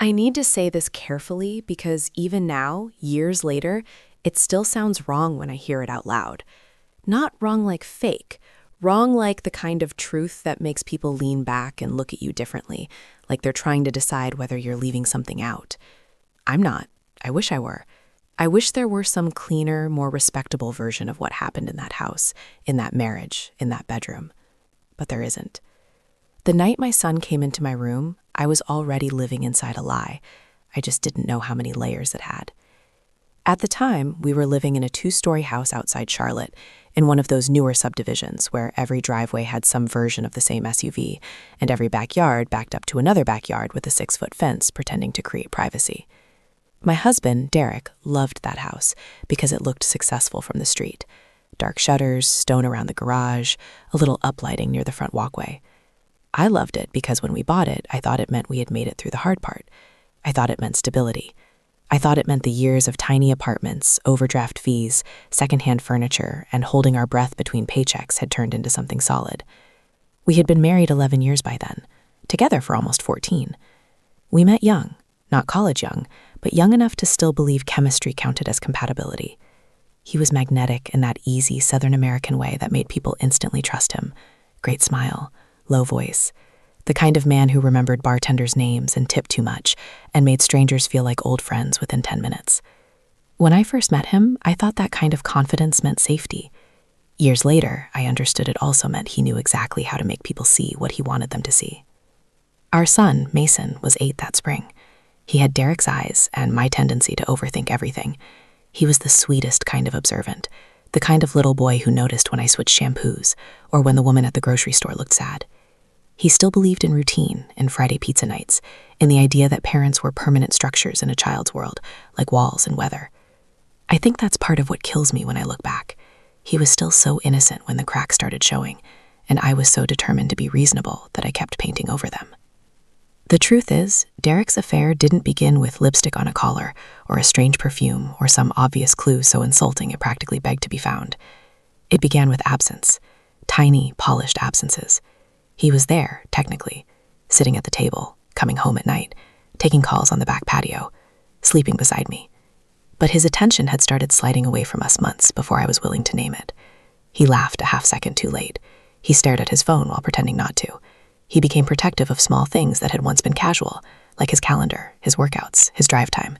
I need to say this carefully because even now, years later, it still sounds wrong when I hear it out loud. Not wrong like fake, wrong like the kind of truth that makes people lean back and look at you differently, like they're trying to decide whether you're leaving something out. I'm not. I wish I were. I wish there were some cleaner, more respectable version of what happened in that house, in that marriage, in that bedroom. But there isn't. The night my son came into my room, I was already living inside a lie. I just didn't know how many layers it had. At the time, we were living in a 2-story house outside Charlotte, in one of those newer subdivisions where every driveway had some version of the same SUV, and every backyard backed up to another backyard with a 6-foot fence pretending to create privacy. My husband, Derek, loved that house because it looked successful from the street. Dark shutters, stone around the garage, a little uplighting near the front walkway. I loved it because when we bought it, I thought it meant we had made it through the hard part. I thought it meant stability. I thought it meant the years of tiny apartments, overdraft fees, secondhand furniture, and holding our breath between paychecks had turned into something solid. We had been married 11 years by then, together for almost 14. We met young, not college young, but young enough to still believe chemistry counted as compatibility. He was magnetic in that easy Southern American way that made people instantly trust him. Great smile, low voice. The kind of man who remembered bartenders' names and tipped too much and made strangers feel like old friends within 10 minutes. When I first met him, I thought that kind of confidence meant safety. Years later, I understood it also meant he knew exactly how to make people see what he wanted them to see. Our son, Mason, was 8 that spring. He had Derek's eyes and my tendency to overthink everything. He was the sweetest kind of observant, the kind of little boy who noticed when I switched shampoos or when the woman at the grocery store looked sad. He still believed in routine and Friday pizza nights, in the idea that parents were permanent structures in a child's world, like walls and weather. I think that's part of what kills me when I look back. He was still so innocent when the cracks started showing, and I was so determined to be reasonable that I kept painting over them. The truth is, Derek's affair didn't begin with lipstick on a collar, or a strange perfume, or some obvious clue so insulting it practically begged to be found. It began with absence, tiny, polished absences. He was there, technically, sitting at the table, coming home at night, taking calls on the back patio, sleeping beside me. But his attention had started sliding away from us months before I was willing to name it. He laughed a half-second too late. He stared at his phone while pretending not to. He became protective of small things that had once been casual, like his calendar, his workouts, his drive time.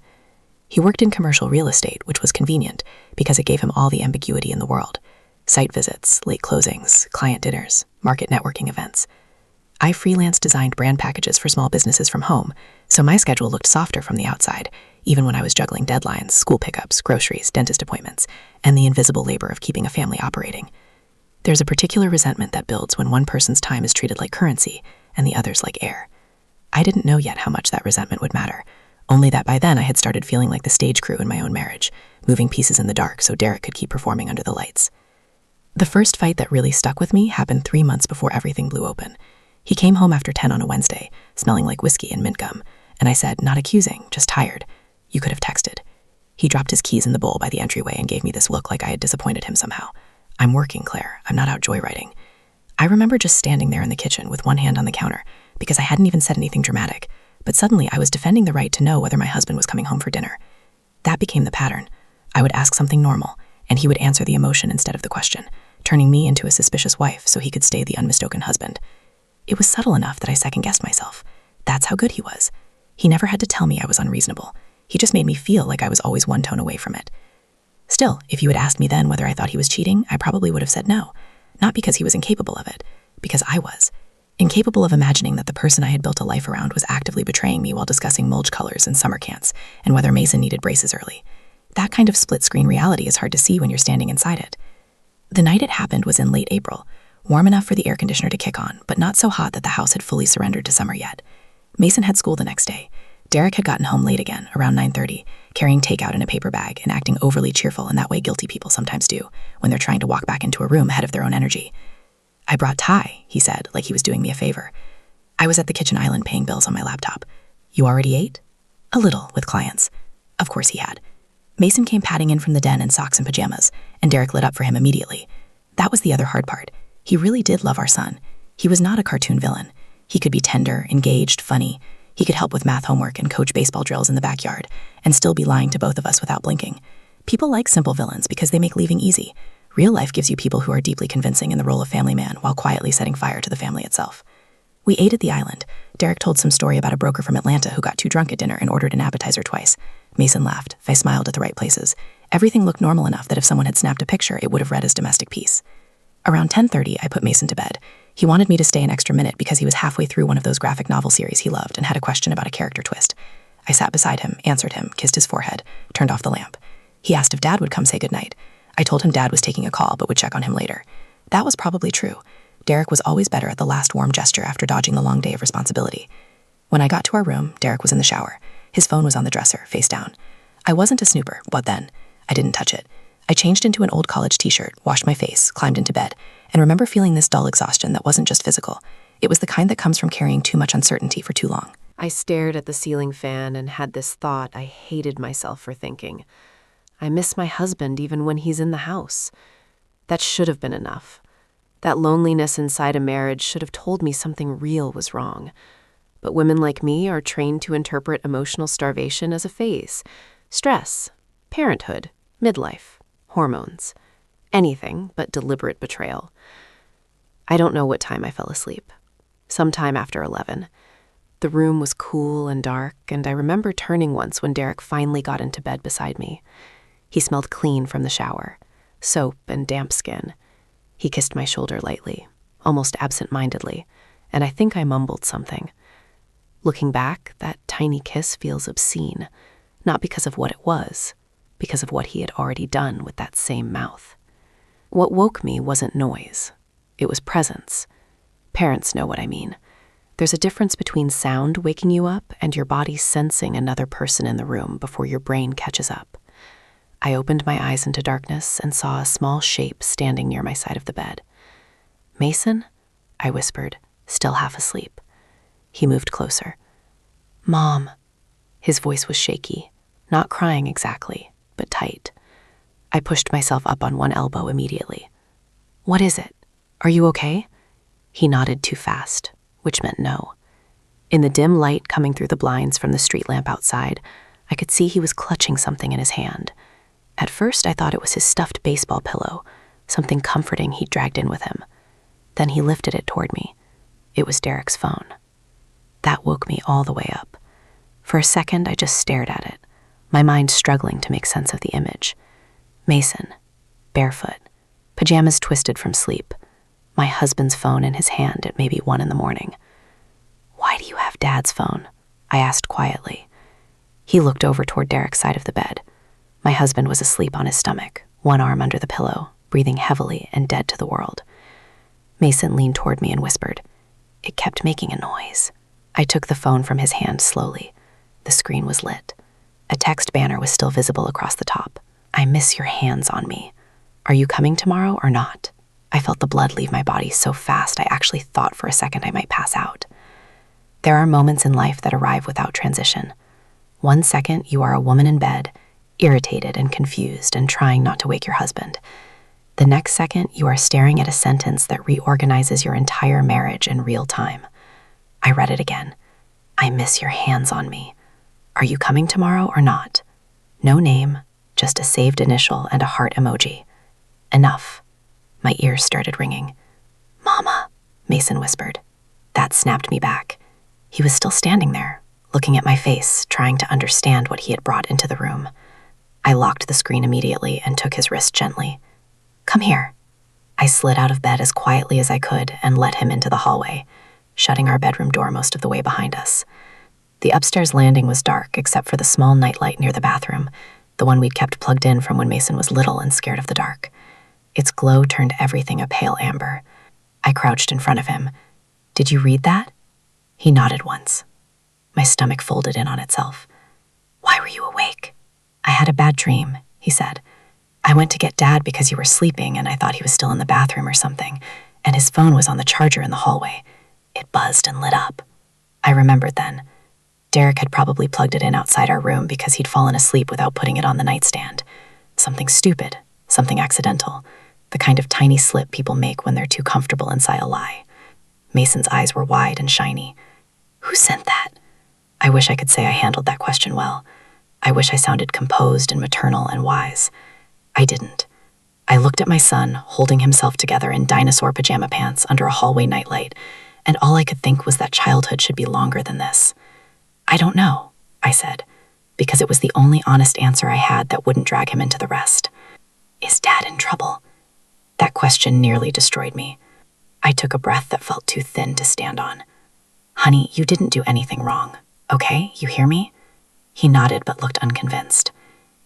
He worked in commercial real estate, which was convenient because it gave him all the ambiguity in the world. Site visits, late closings, client dinners, market networking events. I freelance designed brand packages for small businesses from home, so my schedule looked softer from the outside, even when I was juggling deadlines, school pickups, groceries, dentist appointments, and the invisible labor of keeping a family operating. There's a particular resentment that builds when one person's time is treated like currency and the other's like air. I didn't know yet how much that resentment would matter, only that by then I had started feeling like the stage crew in my own marriage, moving pieces in the dark so Derek could keep performing under the lights. The first fight that really stuck with me happened 3 months before everything blew open. He came home after 10 on a Wednesday, smelling like whiskey and mint gum, and I said, not accusing, just tired. You could have texted. He dropped his keys in the bowl by the entryway and gave me this look like I had disappointed him somehow. I'm working, Claire. I'm not out joyriding. I remember just standing there in the kitchen with one hand on the counter because I hadn't even said anything dramatic, but suddenly I was defending the right to know whether my husband was coming home for dinner. That became the pattern. I would ask something normal, and he would answer the emotion instead of the question, turning me into a suspicious wife so he could stay the unmistaken husband. It was subtle enough that I second-guessed myself. That's how good he was. He never had to tell me I was unreasonable. He just made me feel like I was always one tone away from it. Still, if you had asked me then whether I thought he was cheating, I probably would have said no. Not because he was incapable of it, because I was. Incapable of imagining that the person I had built a life around was actively betraying me while discussing mulch colors and summer cants, and whether Mason needed braces early. That kind of split-screen reality is hard to see when you're standing inside it. The night it happened was in late April, warm enough for the air conditioner to kick on, but not so hot that the house had fully surrendered to summer yet. Mason had school the next day. Derek had gotten home late again, around 9:30, carrying takeout in a paper bag and acting overly cheerful in that way guilty people sometimes do when they're trying to walk back into a room ahead of their own energy. I brought Ty, he said, like he was doing me a favor. I was at the kitchen island paying bills on my laptop. You already ate? A little, with clients. Of course he had. Mason came padding in from the den in socks and pajamas, and Derek lit up for him immediately. That was the other hard part. He really did love our son. He was not a cartoon villain. He could be tender, engaged, funny. He could help with math homework and coach baseball drills in the backyard, and still be lying to both of us without blinking. People like simple villains because they make leaving easy. Real life gives you people who are deeply convincing in the role of family man while quietly setting fire to the family itself. We ate at the island. Derek told some story about a broker from Atlanta who got too drunk at dinner and ordered an appetizer twice. Mason laughed. I smiled at the right places. Everything looked normal enough that if someone had snapped a picture, it would have read as domestic peace. Around 10:30, I put Mason to bed. He wanted me to stay an extra minute because he was halfway through one of those graphic novel series he loved and had a question about a character twist. I sat beside him, answered him, kissed his forehead, turned off the lamp. He asked if Dad would come say goodnight. I told him Dad was taking a call but would check on him later. That was probably true. Derek was always better at the last warm gesture after dodging the long day of responsibility. When I got to our room, Derek was in the shower. His phone was on the dresser, face down. I wasn't a snooper, what then? I didn't touch it. I changed into an old college t-shirt, washed my face, climbed into bed, and remember feeling this dull exhaustion that wasn't just physical. It was the kind that comes from carrying too much uncertainty for too long. I stared at the ceiling fan and had this thought I hated myself for thinking. I miss my husband even when he's in the house. That should have been enough. That loneliness inside a marriage should have told me something real was wrong. But women like me are trained to interpret emotional starvation as a phase. Stress, parenthood, midlife, hormones. Anything but deliberate betrayal. I don't know what time I fell asleep. Sometime after 11. The room was cool and dark, and I remember turning once when Derek finally got into bed beside me. He smelled clean from the shower, soap and damp skin. He kissed my shoulder lightly, almost absent-mindedly, and I think I mumbled something. Looking back, that tiny kiss feels obscene, not because of what it was, because of what he had already done with that same mouth. What woke me wasn't noise. It was presence. Parents know what I mean. There's a difference between sound waking you up and your body sensing another person in the room before your brain catches up. I opened my eyes into darkness and saw a small shape standing near my side of the bed. "Mason?" I whispered, still half asleep. He moved closer. "Mom." His voice was shaky, not crying exactly, but tight. I pushed myself up on one elbow immediately. "What is it? Are you okay?" He nodded too fast, which meant no. In the dim light coming through the blinds from the street lamp outside, I could see he was clutching something in his hand. At first, I thought it was his stuffed baseball pillow, something comforting he'd dragged in with him. Then he lifted it toward me. It was Derek's phone. That woke me all the way up. For a second, I just stared at it, my mind struggling to make sense of the image. Mason, barefoot, pajamas twisted from sleep, my husband's phone in his hand at maybe 1 a.m. "Why do you have Dad's phone?" I asked quietly. He looked over toward Derek's side of the bed. My husband was asleep on his stomach, one arm under the pillow, breathing heavily and dead to the world. Mason leaned toward me and whispered. It kept making a noise. I took the phone from his hand slowly. The screen was lit. A text banner was still visible across the top. "I miss your hands on me. Are you coming tomorrow or not?" I felt the blood leave my body so fast I actually thought for a second I might pass out. There are moments in life that arrive without transition. 1 second you are a woman in bed, irritated and confused and trying not to wake your husband. The next second you are staring at a sentence that reorganizes your entire marriage in real time. I read it again. "I miss your hands on me. Are you coming tomorrow or not?" No name, just a saved initial and a heart emoji. Enough. My ears started ringing. "Mama," Mason whispered. That snapped me back. He was still standing there, looking at my face, trying to understand what he had brought into the room. I locked the screen immediately and took his wrist gently. "Come here." I slid out of bed as quietly as I could and let him into the hallway, shutting our bedroom door most of the way behind us. The upstairs landing was dark except for the small nightlight near the bathroom, the one we'd kept plugged in from when Mason was little and scared of the dark. Its glow turned everything a pale amber. I crouched in front of him. "Did you read that?" He nodded once. My stomach folded in on itself. "Why were you awake?" "I had a bad dream," he said. "I went to get Dad because you were sleeping and I thought he was still in the bathroom or something, and his phone was on the charger in the hallway. It buzzed and lit up." I remembered then. Derek had probably plugged it in outside our room because he'd fallen asleep without putting it on the nightstand. Something stupid, something accidental, the kind of tiny slip people make when they're too comfortable inside a lie. Mason's eyes were wide and shiny. "Who sent that?" I wish I could say I handled that question well. I wish I sounded composed and maternal and wise. I didn't. I looked at my son, holding himself together in dinosaur pajama pants under a hallway nightlight, and all I could think was that childhood should be longer than this. I don't know, I said, because it was the only honest answer I had that wouldn't drag him into the rest. Is Dad in trouble? That question nearly destroyed me. I took a breath that felt too thin to stand on. Honey, you didn't do anything wrong, okay? You hear me? He nodded but looked unconvinced.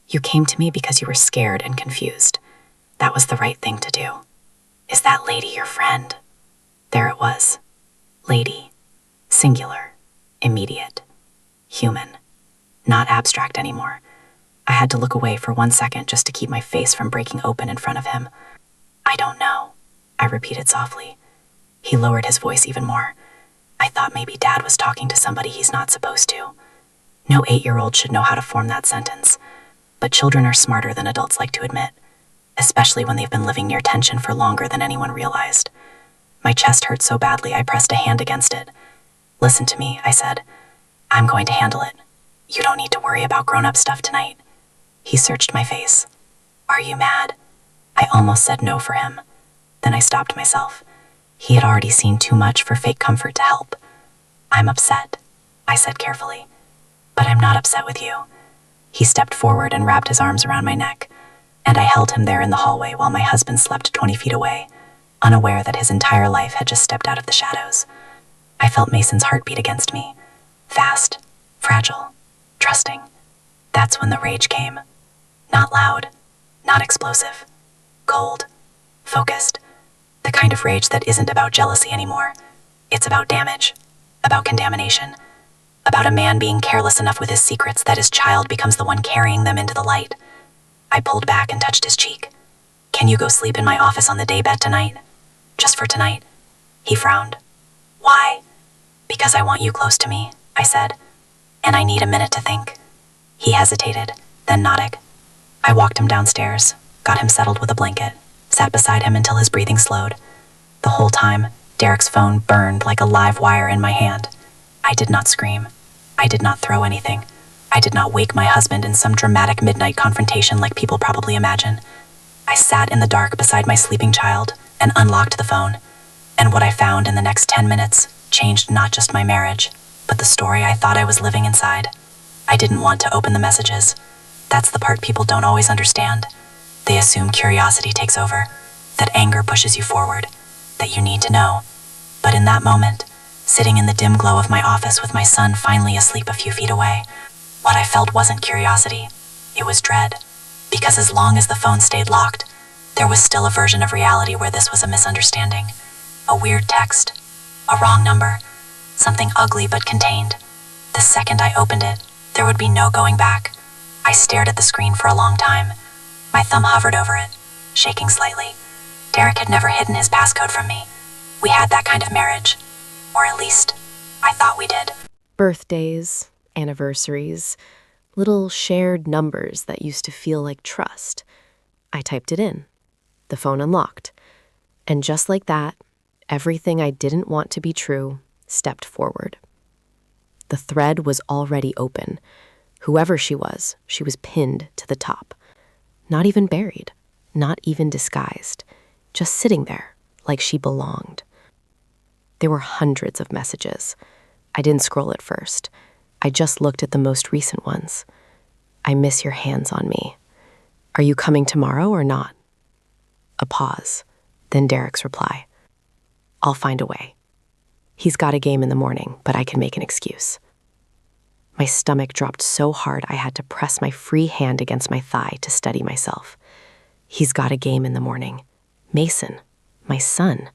You came to me because you were scared and confused. That was the right thing to do. Is that lady your friend? There it was. Lady. Singular. Immediate. Human. Not abstract anymore. I had to look away for 1 second just to keep my face from breaking open in front of him. I don't know, I repeated softly. He lowered his voice even more. I thought maybe Dad was talking to somebody he's not supposed to. No 8-year-old should know how to form that sentence. But children are smarter than adults like to admit, especially when they've been living near tension for longer than anyone realized. My chest hurt so badly I pressed a hand against it. Listen to me, I said. I'm going to handle it. You don't need to worry about grown-up stuff tonight. He searched my face. Are you mad? I almost said no for him. Then I stopped myself. He had already seen too much for fake comfort to help. I'm upset, I said carefully. But I'm not upset with you. He stepped forward and wrapped his arms around my neck, and I held him there in the hallway while my husband slept 20 feet away, unaware that his entire life had just stepped out of the shadows. I felt Mason's heartbeat against me. Fast, fragile, trusting. That's when the rage came. Not loud, not explosive. Cold, focused. The kind of rage that isn't about jealousy anymore. It's about damage, about contamination, about a man being careless enough with his secrets that his child becomes the one carrying them into the light. I pulled back and touched his cheek. Can you go sleep in my office on the daybed tonight? Just for tonight? He frowned. Why? Because I want you close to me, I said. And I need a minute to think. He hesitated, then nodded. I walked him downstairs, got him settled with a blanket, sat beside him until his breathing slowed. The whole time, Derek's phone burned like a live wire in my hand. I did not scream. I did not throw anything. I did not wake my husband in some dramatic midnight confrontation like people probably imagine. I sat in the dark beside my sleeping child and unlocked the phone. And what I found in the next 10 minutes changed not just my marriage, but the story I thought I was living inside. I didn't want to open the messages. That's the part people don't always understand. They assume curiosity takes over, that anger pushes you forward, that you need to know. But in that moment, sitting in the dim glow of my office with my son finally asleep a few feet away, what I felt wasn't curiosity, it was dread. Because as long as the phone stayed locked, there was still a version of reality where this was a misunderstanding. A weird text, a wrong number, something ugly but contained. The second I opened it, there would be no going back. I stared at the screen for a long time. My thumb hovered over it, shaking slightly. Derek had never hidden his passcode from me. We had that kind of marriage. Or at least, I thought we did. Birthdays, anniversaries, little shared numbers that used to feel like trust. I typed it in. The phone unlocked. And just like that, everything I didn't want to be true stepped forward. The thread was already open. Whoever she was pinned to the top. Not even buried, not even disguised, just sitting there like she belonged. There were hundreds of messages. I didn't scroll at first. I just looked at the most recent ones. I miss your hands on me. Are you coming tomorrow or not? A pause, then Derek's reply. I'll find a way. He's got a game in the morning, but I can make an excuse. My stomach dropped so hard I had to press my free hand against my thigh to steady myself. He's got a game in the morning. Mason, my son.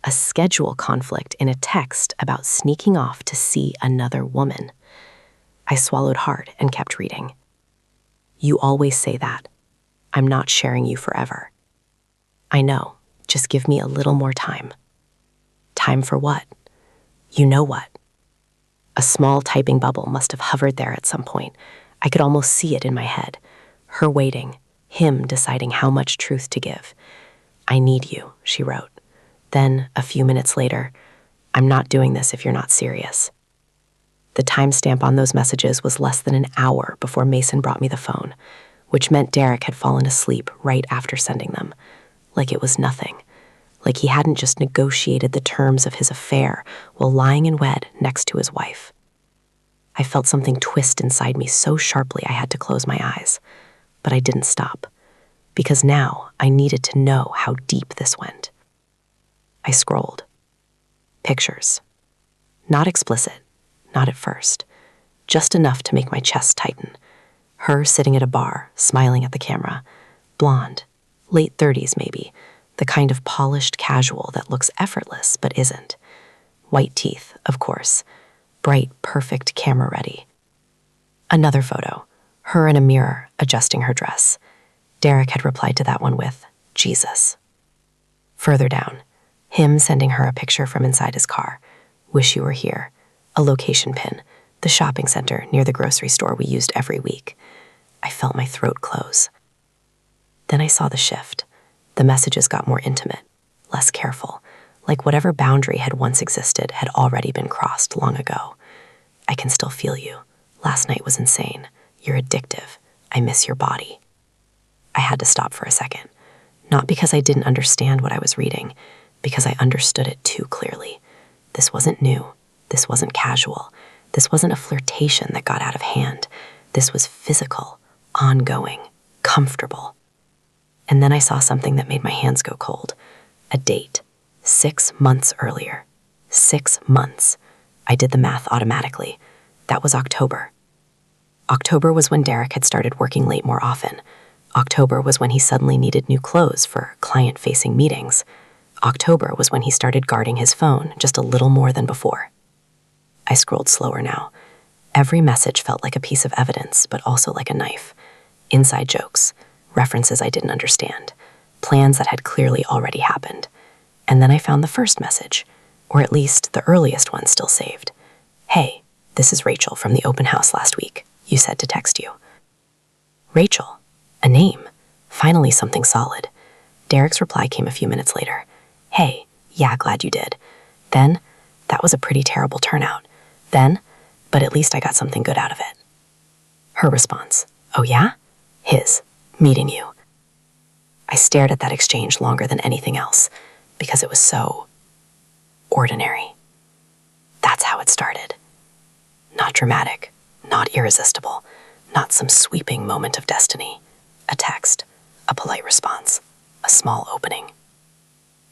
A schedule conflict in a text about sneaking off to see another woman. I swallowed hard and kept reading. You always say that. I'm not sharing you forever. I know. Just give me a little more time. Time for what? You know what? A small typing bubble must have hovered there at some point. I could almost see it in my head. Her waiting, him deciding how much truth to give. I need you, she wrote. Then, a few minutes later, I'm not doing this if you're not serious. The timestamp on those messages was less than an hour before Mason brought me the phone, which meant Derek had fallen asleep right after sending them, like it was nothing, like he hadn't just negotiated the terms of his affair while lying in bed next to his wife. I felt something twist inside me so sharply I had to close my eyes, but I didn't stop, because now I needed to know how deep this went. I scrolled. Pictures. Not explicit, not at first, just enough to make my chest tighten. Her sitting at a bar, smiling at the camera, blonde, late 30s maybe, the kind of polished casual that looks effortless but isn't. White teeth, of course, bright, perfect camera ready. Another photo, her in a mirror, adjusting her dress. Derek had replied to that one with, Jesus. Further down, him sending her a picture from inside his car. Wish you were here. A location pin, the shopping center near the grocery store we used every week. I felt my throat close. Then I saw the shift. The messages got more intimate, less careful, like whatever boundary had once existed had already been crossed long ago. I can still feel you. Last night was insane. You're addictive. I miss your body. I had to stop for a second. Not because I didn't understand what I was reading, because I understood it too clearly. This wasn't new. This wasn't casual. This wasn't a flirtation that got out of hand. This was physical, ongoing, comfortable. And then I saw something that made my hands go cold. A date. 6 months earlier. 6 months. I did the math automatically. That was October. October was when Derek had started working late more often. October was when he suddenly needed new clothes for client-facing meetings. October was when he started guarding his phone just a little more than before. I scrolled slower now. Every message felt like a piece of evidence, but also like a knife. Inside jokes, references I didn't understand, plans that had clearly already happened. And then I found the first message, or at least the earliest one still saved. Hey, this is Rachel from the open house last week. You said to text you. Rachel. A name. Finally something solid. Derek's reply came a few minutes later. Hey, yeah, glad you did. Then, that was a pretty terrible turnout. Then, but at least I got something good out of it. Her response. Oh yeah? His. Meeting you. I stared at that exchange longer than anything else, because it was so ordinary. That's how it started. Not dramatic, not irresistible, not some sweeping moment of destiny. A text, a polite response, a small opening,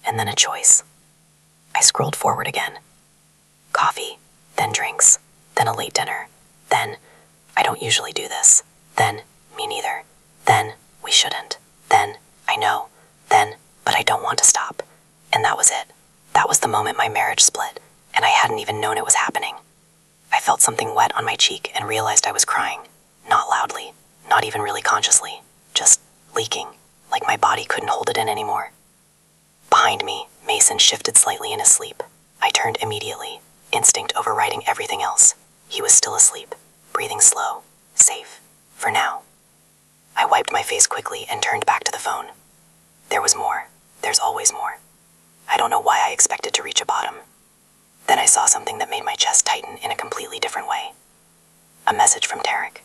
and then a choice. I scrolled forward again. Coffee, then drinks, then a late dinner, then, I don't usually do this, then, me neither, then, we shouldn't, then, I know, then, but I don't want to stop. And that was it. That was the moment my marriage split, and I hadn't even known it was happening. I felt something wet on my cheek and realized I was crying. Not loudly, not even really consciously, just leaking, like my body couldn't hold it in anymore. Behind me, Mason shifted slightly in his sleep. I turned immediately, instinct overriding everything else. He was still asleep, breathing slow, safe, for now. I wiped my face quickly and turned back to the phone. There was more. There's always more. I don't know why I expected to reach a bottom. Then I saw something that made my chest tighten in a completely different way. A message from Derek.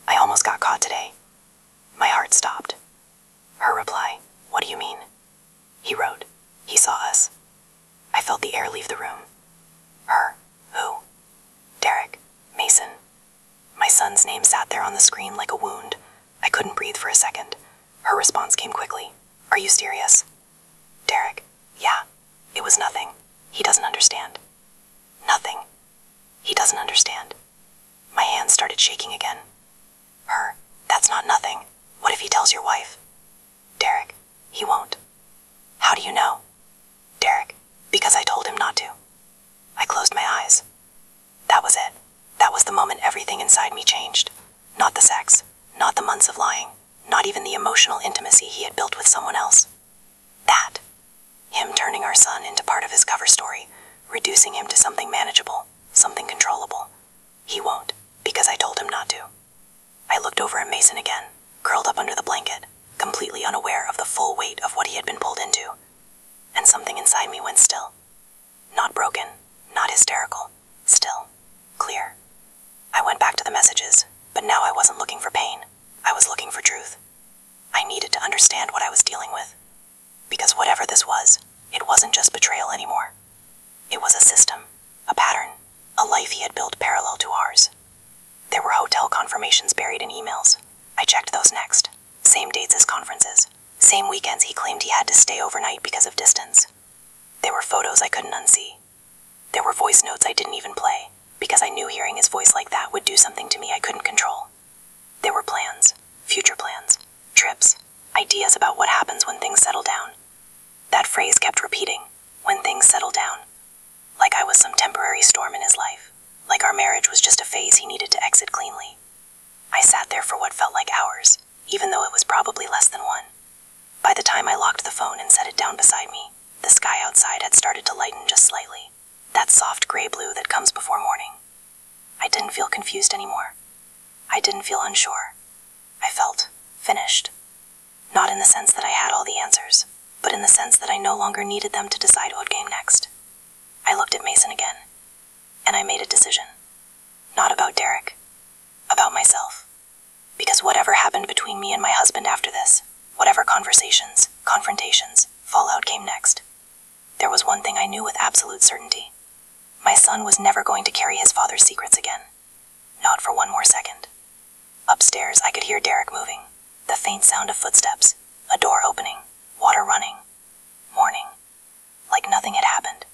I almost got caught today. My heart stopped. Her reply, what do you mean? He wrote, he saw us. I felt the air leave the room. Her, who? Derek, Mason. My son's name sat there on the screen like a wound. I couldn't breathe for a second. Her response came quickly. Are you serious? Derek, yeah, it was nothing. He doesn't understand. Nothing. He doesn't understand. My hands started shaking again. Her, that's not nothing. What if he tells your wife? Derek, he won't. How do you know? Derek, because I told him not to. I closed my eyes. That was it. That was the moment everything inside me changed. Not the sex, not the months of lying, not even the emotional intimacy he had built with someone else. That. Him turning our son into part of his cover story, reducing him to something manageable, something controllable. He won't, because I told him not to. I looked over at Mason again, curled up under the blanket, completely unaware of the full weight of what he had been pulled into. And something inside me went still. Not broken, not hysterical, still, clear. the messages, but now I wasn't looking for pain. I was looking for truth. I needed to understand what I was dealing with. Because whatever this was, it wasn't just betrayal anymore. It was a system, a pattern, a life he had built parallel to ours. There were hotel confirmations buried in emails. I checked those next. Same dates as conferences. Same weekends he claimed he had to stay overnight because of distance. There were photos I couldn't unsee. There were voice notes I didn't even play, because I knew hearing his voice like that would do something to me I couldn't control. There were plans, future plans, trips, ideas about what happens when things settle down. That phrase kept repeating, when things settle down. Like I was some temporary storm in his life. Like our marriage was just a phase he needed to exit cleanly. I sat there for what felt like hours, even though it was probably less than one. By the time I locked the phone and set it down beside me, the sky outside had started to lighten just slightly. That soft gray blue that comes before morning. I didn't feel confused anymore. I didn't feel unsure. I felt finished. Not in the sense that I had all the answers, but in the sense that I no longer needed them to decide what came next. I looked at Mason again, and I made a decision. Not about Derek, about myself. Because whatever happened between me and my husband after this, whatever conversations, confrontations, fallout came next, there was one thing I knew with absolute certainty. My son was never going to carry his father's secrets again. Not for one more second. Upstairs, I could hear Derek moving. The faint sound of footsteps, a door opening, water running. Morning. Like nothing had happened.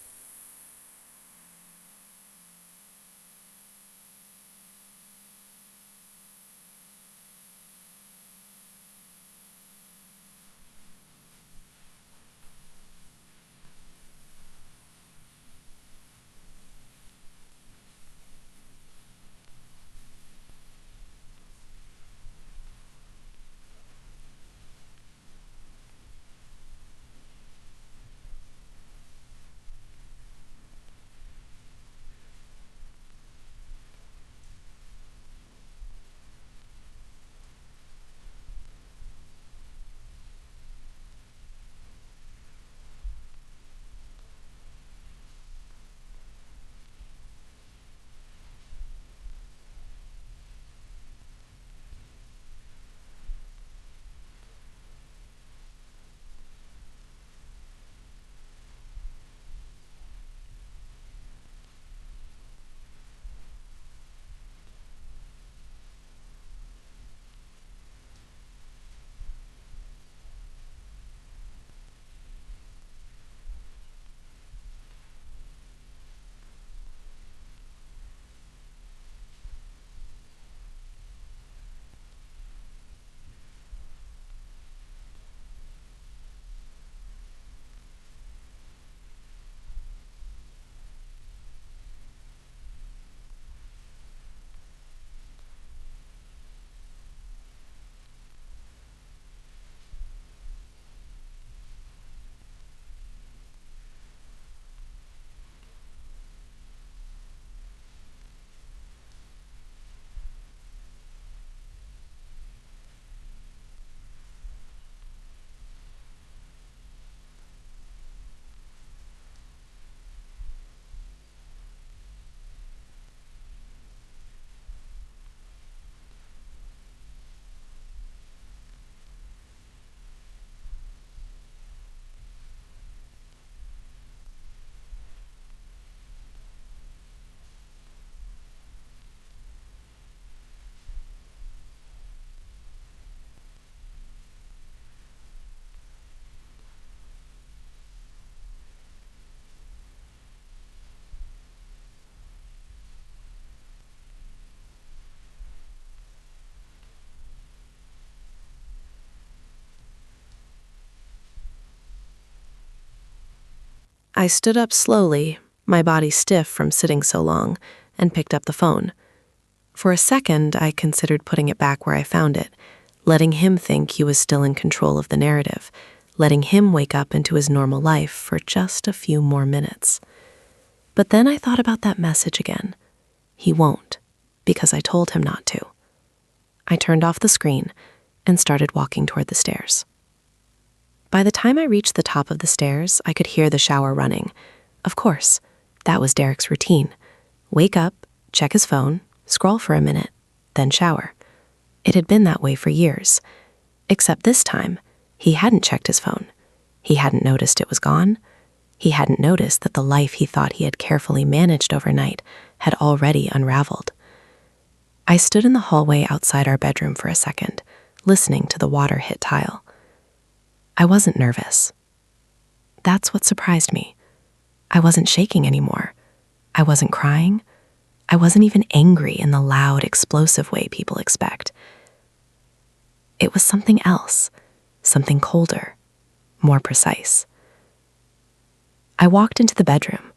I stood up slowly, my body stiff from sitting so long, and picked up the phone. For a second, I considered putting it back where I found it, letting him think he was still in control of the narrative, letting him wake up into his normal life for just a few more minutes. But then I thought about that message again. He won't, because I told him not to. I turned off the screen and started walking toward the stairs. By the time I reached the top of the stairs, I could hear the shower running. Of course, that was Derek's routine. Wake up, check his phone, scroll for a minute, then shower. It had been that way for years. Except this time, he hadn't checked his phone. He hadn't noticed it was gone. He hadn't noticed that the life he thought he had carefully managed overnight had already unraveled. I stood in the hallway outside our bedroom for a second, listening to the water hit tile. I wasn't nervous. That's what surprised me. I wasn't shaking anymore. I wasn't crying. I wasn't even angry in the loud, explosive way people expect. It was something else, something colder, more precise. I walked into the bedroom.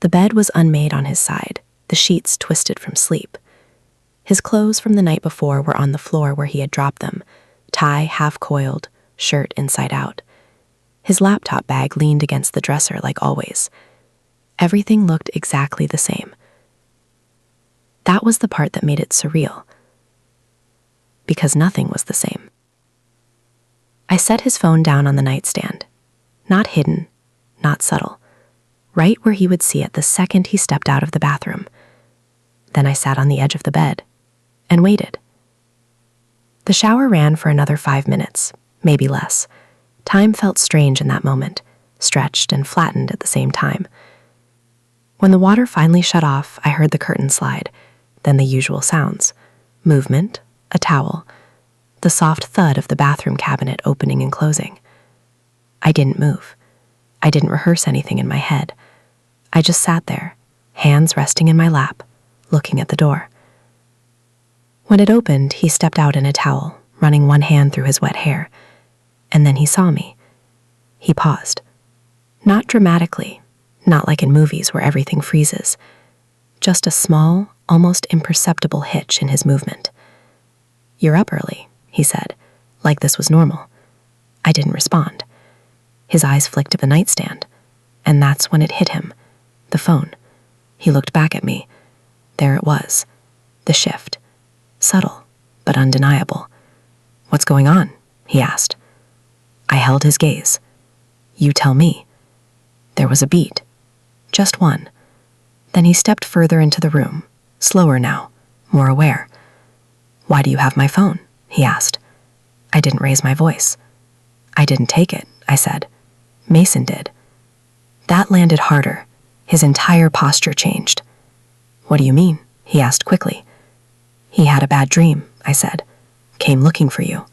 The bed was unmade on his side, the sheets twisted from sleep. His clothes from the night before were on the floor where he had dropped them, tie half coiled, shirt inside out. His laptop bag leaned against the dresser like always. Everything looked exactly the same. That was the part that made it surreal. Because nothing was the same. I set his phone down on the nightstand. Not hidden, not subtle. Right where he would see it the second he stepped out of the bathroom. Then I sat on the edge of the bed and waited. The shower ran for another 5 minutes, maybe less. Time felt strange in that moment, stretched and flattened at the same time. When the water finally shut off, I heard the curtain slide, then the usual sounds. Movement, a towel, the soft thud of the bathroom cabinet opening and closing. I didn't move. I didn't rehearse anything in my head. I just sat there, hands resting in my lap, looking at the door. When it opened, he stepped out in a towel, running one hand through his wet hair. And then he saw me. He paused. Not dramatically, not like in movies where everything freezes. Just a small, almost imperceptible hitch in his movement. "You're up early," he said, like this was normal. I didn't respond. His eyes flicked at the nightstand, and that's when it hit him. The phone. He looked back at me. There it was. The shift. Subtle, but undeniable. "What's going on?" he asked. I held his gaze. "You tell me." There was a beat. Just one. Then he stepped further into the room, slower now, more aware. "Why do you have my phone?" he asked. I didn't raise my voice. "I didn't take it," I said. "Mason did." That landed harder. His entire posture changed. "What do you mean?" he asked quickly. "He had a bad dream," I said. "Came looking for you.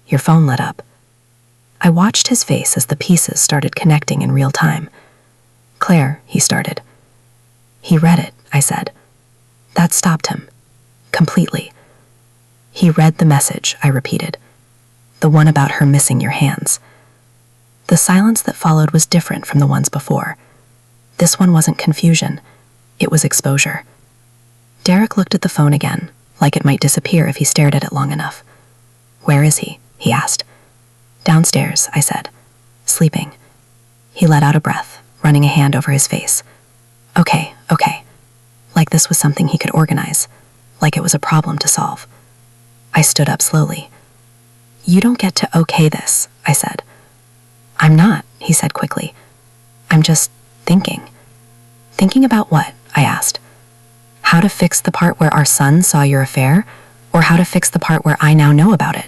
Your phone lit up." I watched his face as the pieces started connecting in real time. "Claire," he started. "He read it," I said. That stopped him. Completely. "He read the message," I repeated. "The one about her missing your hands." The silence that followed was different from the ones before. This one wasn't confusion. It was exposure. Derek looked at the phone again, like it might disappear if he stared at it long enough. "Where is he?" he asked. "Downstairs," I said. "Sleeping." He let out a breath, running a hand over his face. Okay. Like this was something he could organize, like it was a problem to solve. I stood up slowly. "You don't get to okay this," I said. "I'm not," he said quickly. "I'm just thinking." "Thinking about what?" I asked. "How to fix the part where our son saw your affair, or how to fix the part where I now know about it?"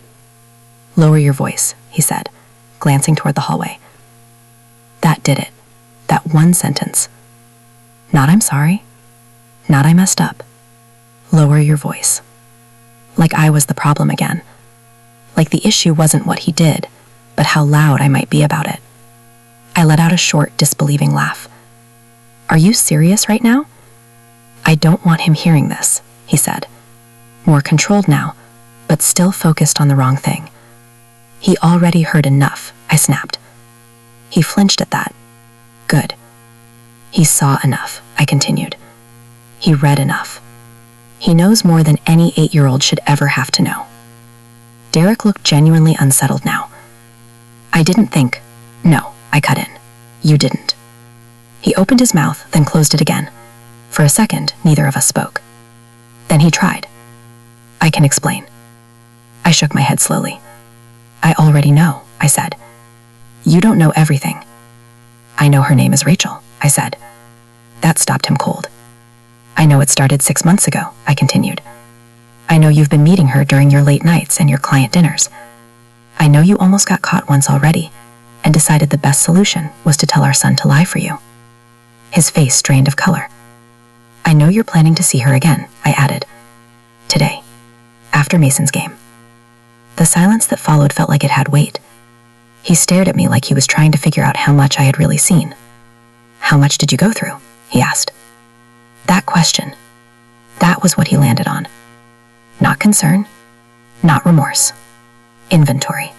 "Lower your voice," he said, glancing toward the hallway. That did it. That one sentence. Not "I'm sorry." Not "I messed up." Lower your voice. Like I was the problem again. Like the issue wasn't what he did, but how loud I might be about it. I let out a short, disbelieving laugh. "Are you serious right now?" "I don't want him hearing this," he said. More controlled now, but still focused on the wrong thing. "He already heard enough," I snapped. He flinched at that. "Good." "He saw enough," I continued. "He read enough. He knows more than any 8-year-old should ever have to know." Derek looked genuinely unsettled now. "I didn't think." "No," I cut in. "You didn't." He opened his mouth, then closed it again. For a second, neither of us spoke. Then he tried. "I can explain." I shook my head slowly. "I already know," I said. "You don't know everything." "I know her name is Rachel," I said. That stopped him cold. "I know it started 6 months ago," I continued. I know you've been meeting her during your late nights and your client dinners. I know you almost got caught once already and decided the best solution was to tell our son to lie for you. His face drained of color. I know you're planning to see her again, I added. Today, after Mason's game. The silence that followed felt like it had weight. He stared at me like he was trying to figure out how much I had really seen. How much did you go through? He asked. That question, that was what he landed on. Not concern, not remorse. Inventory.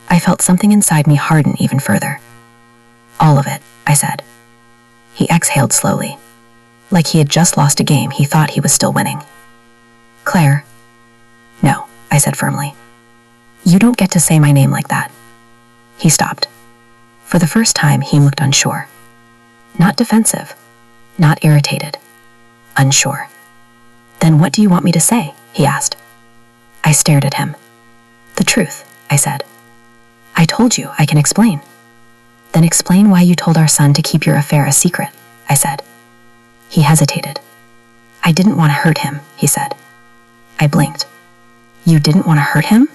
I felt something inside me harden even further. All of it, I said. He exhaled slowly, like he had just lost a game he thought he was still winning. Claire. No, I said firmly. You don't get to say my name like that. He stopped. For the first time, he looked unsure. Not defensive, not irritated. Unsure. Then what do you want me to say? He asked. I stared at him. The truth, I said. I told you I can explain. Then explain why you told our son to keep your affair a secret, I said. He hesitated. I didn't want to hurt him, he said. I blinked. You didn't want to hurt him?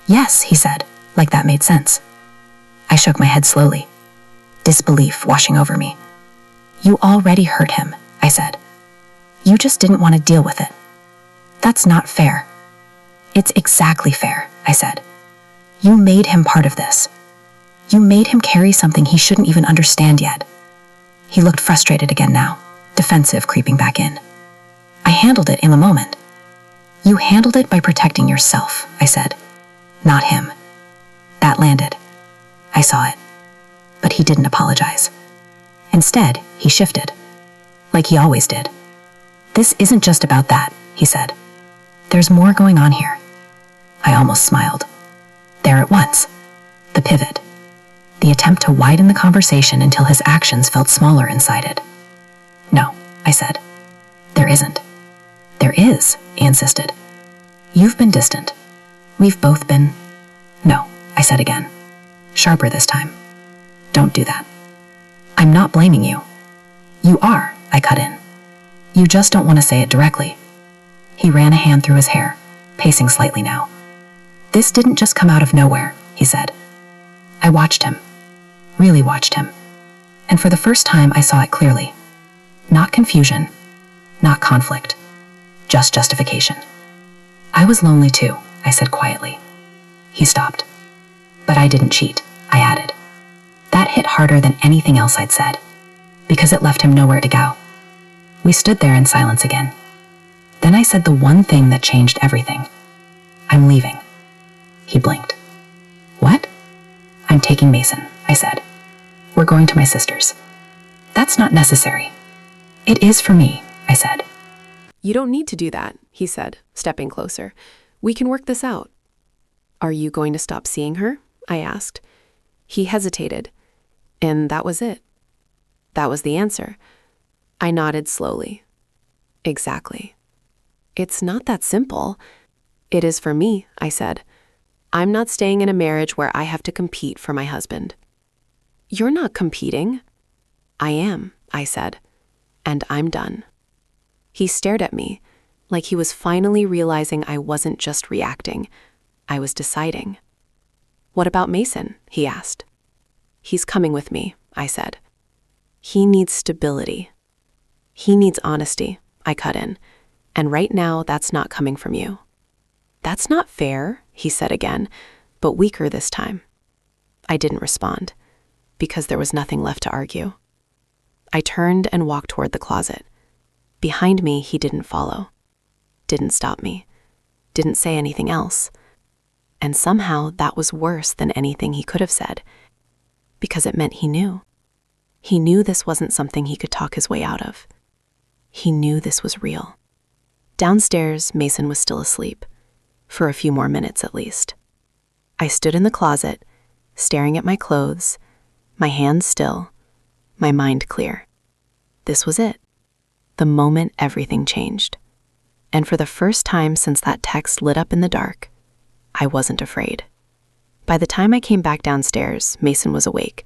Yes, he said, like that made sense. I shook my head slowly, disbelief washing over me. You already hurt him, I said. You just didn't want to deal with it. That's not fair. It's exactly fair, I said. You made him part of this. You made him carry something he shouldn't even understand yet. He looked frustrated again now, defensive creeping back in. I handled it in a moment. You handled it by protecting yourself, I said. Not him. That landed. I saw it. But he didn't apologize. Instead, he shifted. Like he always did. This isn't just about that, he said. There's more going on here. I almost smiled. There at once. The pivot. The attempt to widen the conversation until his actions felt smaller inside it. No, I said. There isn't. There is, he insisted. You've been distant. We've both been... No, I said again. Sharper this time. Don't do that. I'm not blaming you. You are, I cut in. You just don't want to say it directly. He ran a hand through his hair, pacing slightly now. This didn't just come out of nowhere, he said. I watched him. Really watched him. And for the first time, I saw it clearly. Not confusion. Not conflict. Just justification. I was lonely too, I said quietly. He stopped. But I didn't cheat, I added. That hit harder than anything else I'd said, because it left him nowhere to go. We stood there in silence again. Then I said the one thing that changed everything. I'm leaving. He blinked. What? I'm taking Mason, I said. We're going to my sister's. That's not necessary. It is for me, I said. You don't need to do that, he said, stepping closer. We can work this out. Are you going to stop seeing her? I asked. He hesitated, and that was it. That was the answer. I nodded slowly. Exactly. It's not that simple. It is for me, I said. I'm not staying in a marriage where I have to compete for my husband. You're not competing. I am, I said, and I'm done. He stared at me, like he was finally realizing I wasn't just reacting. I was deciding. What about Mason? He asked. He's coming with me, I said. He needs stability. He needs honesty, I cut in, and right now that's not coming from you. That's not fair, he said again, but weaker this time. I didn't respond, because there was nothing left to argue. I turned and walked toward the closet. Behind me, he didn't follow, didn't stop me, didn't say anything else. And somehow that was worse than anything he could have said, because it meant he knew. He knew this wasn't something he could talk his way out of. He knew this was real. Downstairs, Mason was still asleep, for a few more minutes at least. I stood in the closet, staring at my clothes, my hands still, my mind clear. This was it. The moment everything changed. And for the first time since that text lit up in the dark, I wasn't afraid. By the time I came back downstairs, Mason was awake.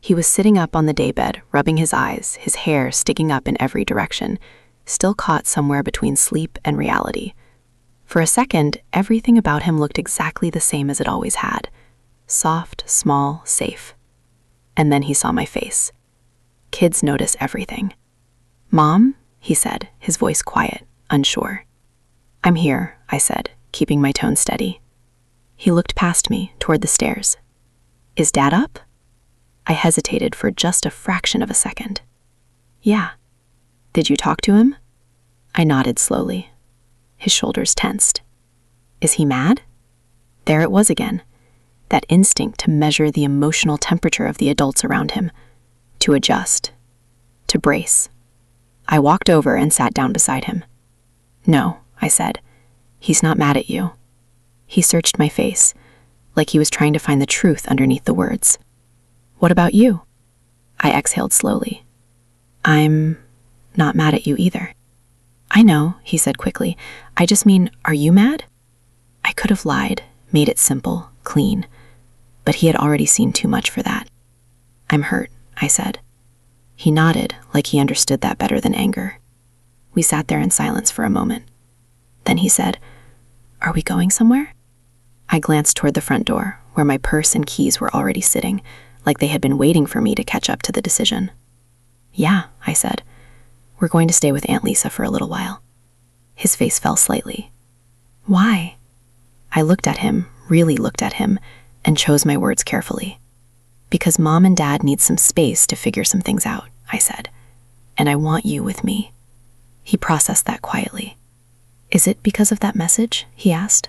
He was sitting up on the daybed, rubbing his eyes, his hair sticking up in every direction, still caught somewhere between sleep and reality, For a second, everything about him looked exactly the same as it always had. Soft, small, safe. And then he saw my face. Kids notice everything. "Mom?" he said, his voice quiet, unsure. "I'm here," I said, keeping my tone steady. He looked past me, toward the stairs. "Is Dad up?" I hesitated for just a fraction of a second. "Yeah." "Did you talk to him?" I nodded slowly. His shoulders tensed. "Is he mad?" There it was again, that instinct to measure the emotional temperature of the adults around him, to adjust, to brace. I walked over and sat down beside him. "No," I said, "he's not mad at you." He searched my face, like he was trying to find the truth underneath the words. "What about you?" I exhaled slowly. "I'm not mad at you either." "I know," he said quickly. "I just mean, are you mad?" I could have lied, made it simple, clean, but he had already seen too much for that. "I'm hurt," I said. He nodded, like he understood that better than anger. We sat there in silence for a moment. Then he said, "Are we going somewhere?" I glanced toward the front door, where my purse and keys were already sitting, like they had been waiting for me to catch up to the decision. "Yeah," I said. "We're going to stay with Aunt Lisa for a little while." His face fell slightly. "Why?" I looked at him, really looked at him, and chose my words carefully. "Because Mom and Dad need some space to figure some things out," I said. "And I want you with me." He processed that quietly. "Is it because of that message?" he asked.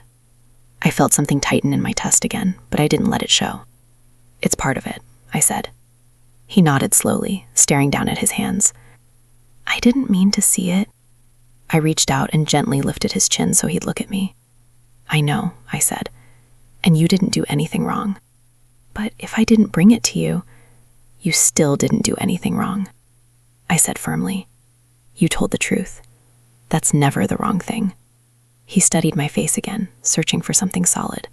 I felt something tighten in my chest again, but I didn't let it show. "It's part of it," I said. He nodded slowly, staring down at his hands. "I didn't mean to see it." I reached out and gently lifted his chin so he'd look at me. "I know," I said, "and you didn't do anything wrong. But if I didn't bring it to you, you still didn't do anything wrong." I said firmly. "You told the truth. That's never the wrong thing." He studied my face again, searching for something solid.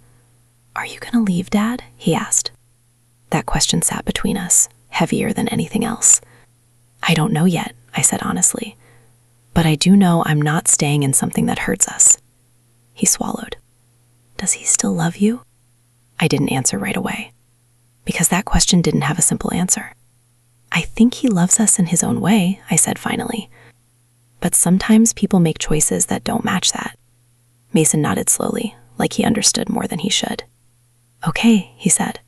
"Are you gonna leave, Dad?" he asked. That question sat between us, heavier than anything else. "I don't know yet," I said honestly. "But I do know I'm not staying in something that hurts us." He swallowed. "Does he still love you?" I didn't answer right away, because that question didn't have a simple answer. "I think he loves us in his own way," I said finally. "But sometimes people make choices that don't match that." Mason nodded slowly, like he understood more than he should. "Okay," he said.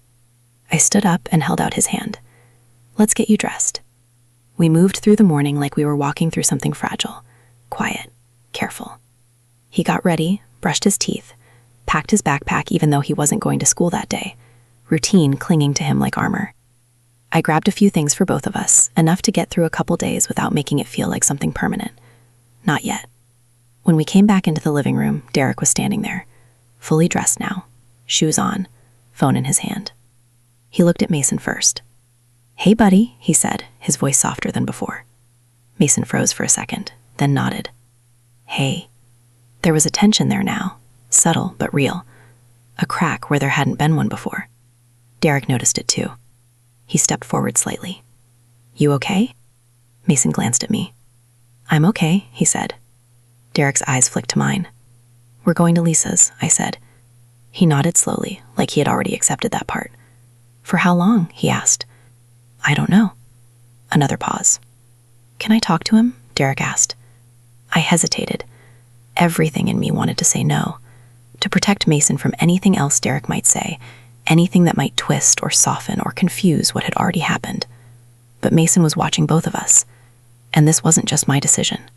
I stood up and held out his hand. "Let's get you dressed." We moved through the morning like we were walking through something fragile, quiet, careful. He got ready, brushed his teeth, packed his backpack even though he wasn't going to school that day, routine clinging to him like armor. I grabbed a few things for both of us, enough to get through a couple days without making it feel like something permanent. Not yet. When we came back into the living room, Derek was standing there, fully dressed now, shoes on, phone in his hand. He looked at Mason first. "Hey, buddy," he said, his voice softer than before. Mason froze for a second, then nodded. "Hey." There was a tension there now, subtle but real, a crack where there hadn't been one before. Derek noticed it too. He stepped forward slightly. "You okay?" Mason glanced at me. "I'm okay," he said. Derek's eyes flicked to mine. "We're going to Lisa's," I said. He nodded slowly, like he had already accepted that part. "For how long?" he asked. "I don't know." Another pause. "Can I talk to him?" Derek asked. I hesitated. Everything in me wanted to say no, to protect Mason from anything else Derek might say, anything that might twist or soften or confuse what had already happened. But Mason was watching both of us, and this wasn't just my decision.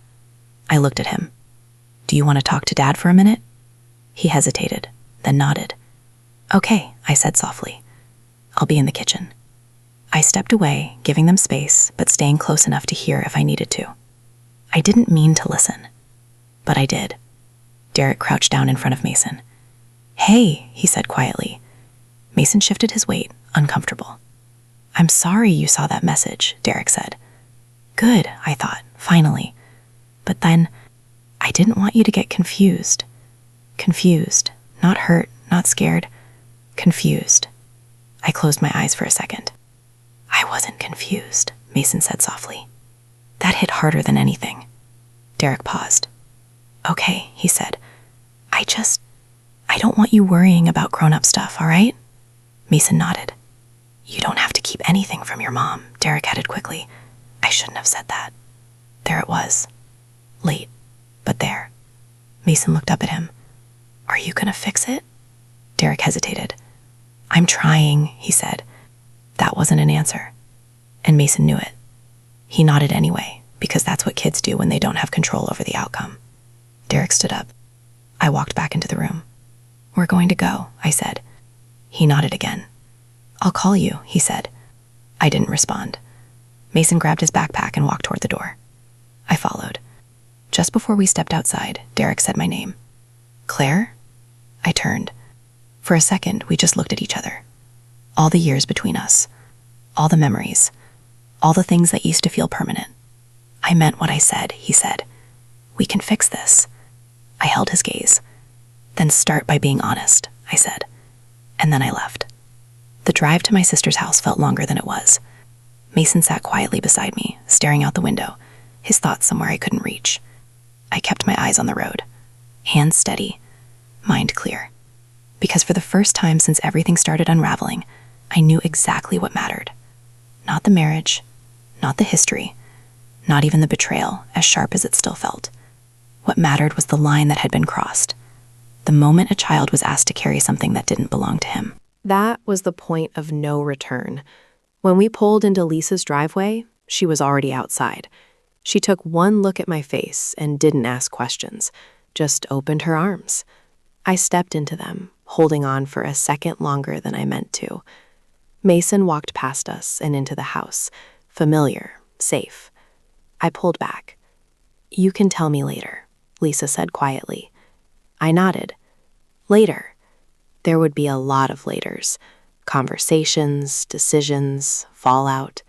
I looked at him. "Do you want to talk to Dad for a minute?" He hesitated, then nodded. "Okay," I said softly. "I'll be in the kitchen." I stepped away, giving them space, but staying close enough to hear if I needed to. I didn't mean to listen, but I did. Derek crouched down in front of Mason. "Hey," he said quietly. Mason shifted his weight, uncomfortable. "I'm sorry you saw that message," Derek said. "Good," I thought, finally. But then, I didn't want you to get confused. Confused, not hurt, not scared. Confused. I closed my eyes for a second. "I wasn't confused," Mason said softly. That hit harder than anything. Derek paused. "Okay," he said. I don't want you worrying about grown-up stuff, all right? Mason nodded. You don't have to keep anything from your mom, Derek added quickly. I shouldn't have said that. There it was. Late, but there. Mason looked up at him. Are you gonna fix it? Derek hesitated. I'm trying, he said. That wasn't an answer. And Mason knew it. He nodded anyway, because that's what kids do when they don't have control over the outcome. Derek stood up. I walked back into the room. We're going to go, I said. He nodded again. I'll call you, he said. I didn't respond. Mason grabbed his backpack and walked toward the door. I followed. Just before we stepped outside, Derek said my name. Claire? I turned. For a second, we just looked at each other. All the years between us. All the memories. All the things that used to feel permanent. I meant what I said, he said. We can fix this. I held his gaze. Then start by being honest, I said. And then I left. The drive to my sister's house felt longer than it was. Mason sat quietly beside me, staring out the window, his thoughts somewhere I couldn't reach. I kept my eyes on the road. Hands steady, mind clear. Because for the first time since everything started unraveling, I knew exactly what mattered. Not the marriage, not the history, not even the betrayal, as sharp as it still felt. What mattered was the line that had been crossed. The moment a child was asked to carry something that didn't belong to him. That was the point of no return. When we pulled into Lisa's driveway, she was already outside. She took one look at my face and didn't ask questions, just opened her arms. I stepped into them, holding on for a second longer than I meant to. Mason walked past us and into the house, familiar, safe. I pulled back. You can tell me later, Lisa said quietly. I nodded. Later. There would be a lot of laters. Conversations, decisions, fallout.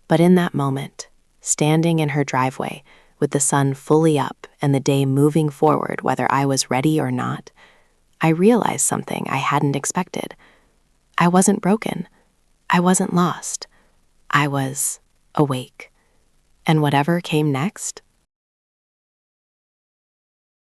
But in that moment, standing in her driveway, with the sun fully up and the day moving forward whether I was ready or not, I realized something I hadn't expected. I wasn't broken. I wasn't lost. I was awake. And whatever came next